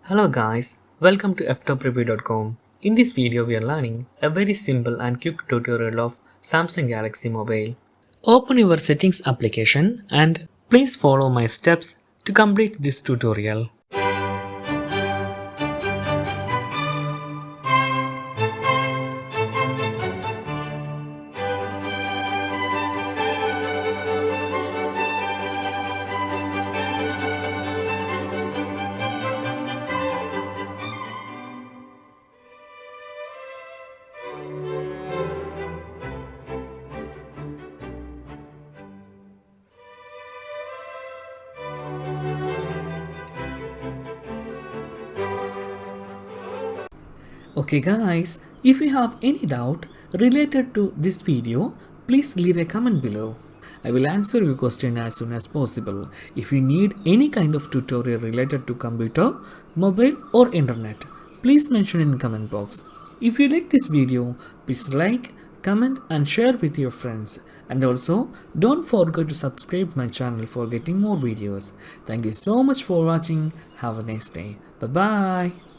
Hello guys, welcome to Ftopreview.com. In this video we are learning a very simple and quick tutorial of Samsung Galaxy Mobile. Open your settings application and please follow my steps to complete this tutorial. Okay guys, if you have any doubt related to this video, please leave a comment below. I will answer your question as soon as possible. If you need any kind of tutorial related to computer, mobile or internet, please mention in comment box. If you like this video, please like, comment and share with your friends. And also, don't forget to subscribe my channel for getting more videos. Thank you so much for watching. Have a nice day. Bye bye.